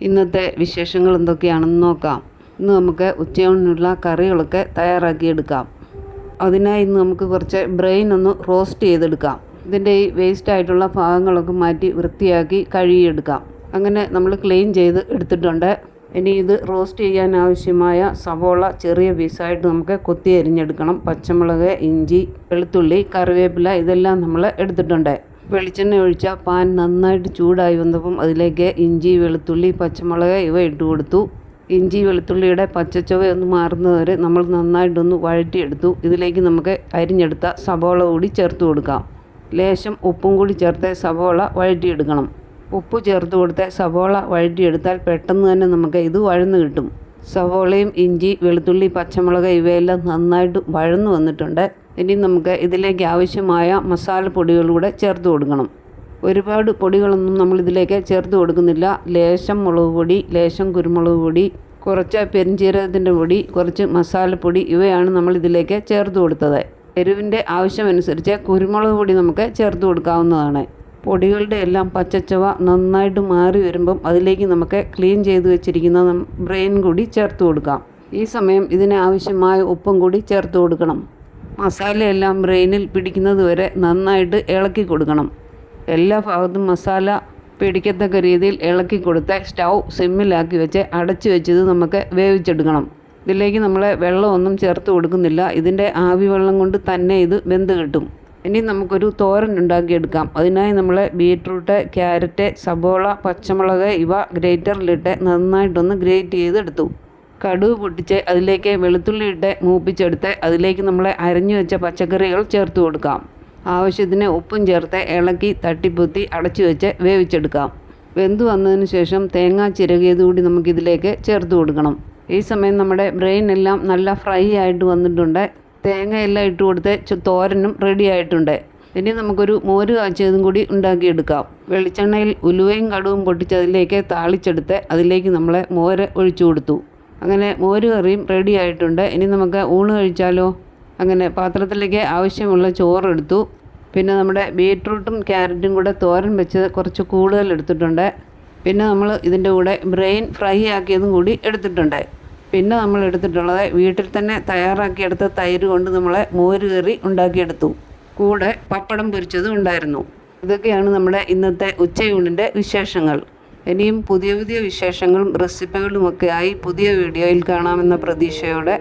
ഇന്നത്തെ വിശേഷങ്ങൾ എന്തൊക്കെയാണെന്ന് നോക്കാം. ഇന്ന് നമുക്ക് ഉച്ചയൂണിനുള്ള കറികളൊക്കെ തയ്യാറാക്കിയെടുക്കാം. അതിനായി ഇന്ന് നമുക്ക് കുറച്ച് ബ്രെയിൻ ഒന്ന് റോസ്റ്റ് ചെയ്തെടുക്കാം. ഇതിൻ്റെ ഈ വേസ്റ്റ് ആയിട്ടുള്ള ഭാഗങ്ങളൊക്കെ മാറ്റി വൃത്തിയാക്കി കഴുകിയെടുക്കാം. അങ്ങനെ നമ്മൾ ക്ലീൻ ചെയ്ത് എടുത്തിട്ടുണ്ട്. ഇനി ഇത് റോസ്റ്റ് ചെയ്യാൻ ആവശ്യമായ സവോള ചെറിയ പീസായിട്ട് നമുക്ക് കൊത്തി അരിഞ്ഞെടുക്കണം. പച്ചമുളക്, ഇഞ്ചി, വെളുത്തുള്ളി, കറിവേപ്പില ഇതെല്ലാം നമ്മൾ എടുത്തിട്ടുണ്ട്. വെളിച്ചെണ്ണ ഒഴിച്ച പാൻ നന്നായിട്ട് ചൂടായി വന്നപ്പം അതിലേക്ക് ഇഞ്ചി, വെളുത്തുള്ളി, പച്ചമുളക് ഇവ ഇട്ട് കൊടുത്തു. ഇഞ്ചി വെളുത്തുള്ളിയുടെ പച്ചച്ചുവ ഒന്ന് മാറുന്നതുവരെ നമ്മൾ നന്നായിട്ടൊന്ന് വഴറ്റിയെടുത്തു. ഇതിലേക്ക് നമുക്ക് അരിഞ്ഞെടുത്ത സവോള കൂടി ചേർത്ത് കൊടുക്കാം. ലേശം ഉപ്പും കൂടി ചേർത്ത് സവോള വഴറ്റിയെടുക്കണം. ഉപ്പ് ചേർത്ത് കൊടുത്ത് സവോള വഴറ്റിയെടുത്താൽ പെട്ടെന്ന് തന്നെ നമുക്ക് ഇത് വഴന്ന് കിട്ടും. സവോളയും ഇഞ്ചി, വെളുത്തുള്ളി, പച്ചമുളക് ഇവയെല്ലാം നന്നായിട്ട് വഴന്നു വന്നിട്ടുണ്ട്. ഇനി നമുക്ക് ഇതിലേക്ക് ആവശ്യമായ മസാലപ്പൊടികളൂടെ ചേർത്ത് കൊടുക്കണം. ഒരുപാട് പൊടികളൊന്നും നമ്മളിതിലേക്ക് ചേർത്ത് കൊടുക്കുന്നില്ല. ലേശം മുളക് പൊടി, ലേശം കുരുമുളക് പൊടി, കുറച്ച് പെരിഞ്ചീരകത്തിൻ്റെ പൊടി, കുറച്ച് മസാലപ്പൊടി ഇവയാണ് നമ്മളിതിലേക്ക് ചേർത്ത് കൊടുത്തത്. എരിവിൻ്റെ ആവശ്യമനുസരിച്ച് കുരുമുളക് പൊടി നമുക്ക് ചേർത്ത് കൊടുക്കാവുന്നതാണ്. പൊടികളുടെ എല്ലാം പച്ചച്ചവ നന്നായിട്ട് മാറി വരുമ്പം അതിലേക്ക് നമുക്ക് ക്ലീൻ ചെയ്ത് വെച്ചിരിക്കുന്ന ബ്രെയിൻ കൂടി ചേർത്ത് കൊടുക്കാം. ഈ സമയം ഇതിന് ആവശ്യമായ ഉപ്പും കൂടി ചേർത്ത് കൊടുക്കണം. മസാലയെല്ലാം ബ്രെയിനിൽ പിടിക്കുന്നത് വരെ നന്നായിട്ട് ഇളക്കി കൊടുക്കണം. എല്ലാ ഭാഗത്തും മസാല പിടിക്കത്തക്ക രീതിയിൽ ഇളക്കി കൊടുത്ത് സ്റ്റൗ സിമ്മിലാക്കി വെച്ച് അടച്ചു വെച്ചത് നമുക്ക് വേവിച്ചെടുക്കണം. ഇതിലേക്ക് നമ്മൾ വെള്ളമൊന്നും ചേർത്ത് കൊടുക്കുന്നില്ല. ഇതിൻ്റെ ആവി വെള്ളം കൊണ്ട് തന്നെ ഇത് വെന്ത് കിട്ടും. ഇനി നമുക്കൊരു തോരൻ ഉണ്ടാക്കിയെടുക്കാം. അതിനായി നമ്മൾ ബീറ്റ്റൂട്ട്, ക്യാരറ്റ്, സബോള, പച്ചമുളക് ഇവ ഗ്രേറ്ററിലിട്ട് നന്നായിട്ടൊന്ന് ഗ്രേറ്റ് ചെയ്തെടുത്തു. കടുക് പൊട്ടിച്ച് അതിലേക്ക് വെളുത്തുള്ളി ഇട്ട് മൂപ്പിച്ചെടുത്ത് അതിലേക്ക് നമ്മൾ അരിഞ്ഞു വെച്ച പച്ചക്കറികൾ ചേർത്ത് കൊടുക്കാം. ആവശ്യത്തിന് ഉപ്പും ചേർത്ത് ഇളക്കി തട്ടിപ്പൊത്തി അടച്ചു വെച്ച് വേവിച്ചെടുക്കാം. വെന്ത് വന്നതിന് ശേഷം തേങ്ങ ചിരകിയത് കൂടി നമുക്കിതിലേക്ക് ചേർത്ത് കൊടുക്കണം. ഈ സമയം നമ്മുടെ ബ്രെയിൻ എല്ലാം നല്ല ഫ്രൈ ആയിട്ട് വന്നിട്ടുണ്ട്. തേങ്ങയെല്ലാം ഇട്ട് കൊടുത്ത് തോരനും റെഡി ആയിട്ടുണ്ട്. ഇനി നമുക്കൊരു മോര് കാച്ചിയതും കൂടി ഉണ്ടാക്കിയെടുക്കാം. വെളിച്ചെണ്ണയിൽ ഉലുവയും കടുവും പൊട്ടിച്ചതിലേക്ക് താളിച്ചെടുത്ത് അതിലേക്ക് നമ്മൾ മോര് ഒഴിച്ചു കൊടുത്തു. അങ്ങനെ മോര് കറിയും റെഡി ആയിട്ടുണ്ട്. ഇനി നമുക്ക് ഊണ് കഴിച്ചാലോ? അങ്ങനെ പാത്രത്തിലേക്ക് ആവശ്യമുള്ള ചോറെടുത്തു. പിന്നെ നമ്മുടെ ബീറ്റ്റൂട്ടും ക്യാരറ്റും കൂടെ തോരൻ വെച്ചത് കുറച്ച് കൂടുതൽ എടുത്തിട്ടുണ്ട്. പിന്നെ നമ്മൾ ഇതിൻ്റെ കൂടെ ബ്രെയിൻ ഫ്രൈ ആക്കിയതും കൂടി എടുത്തിട്ടുണ്ട്. പിന്നെ നമ്മൾ എടുത്തിട്ടുള്ളത് വീട്ടിൽ തന്നെ തയ്യാറാക്കിയെടുത്ത തൈര് കൊണ്ട് നമ്മൾ മോര് കറി ഉണ്ടാക്കിയെടുത്തു. കൂടെ പപ്പടം പൊരിച്ചതും ഉണ്ടായിരുന്നു. ഇതൊക്കെയാണ് നമ്മുടെ ഇന്നത്തെ ഉച്ചയൂണിൻ്റെ വിശേഷങ്ങൾ. ഇനിയും പുതിയ പുതിയ വിശേഷങ്ങളും റെസിപ്പികളുമൊക്കെ ആയി പുതിയ വീഡിയോയിൽ കാണാമെന്ന പ്രതീക്ഷയോടെ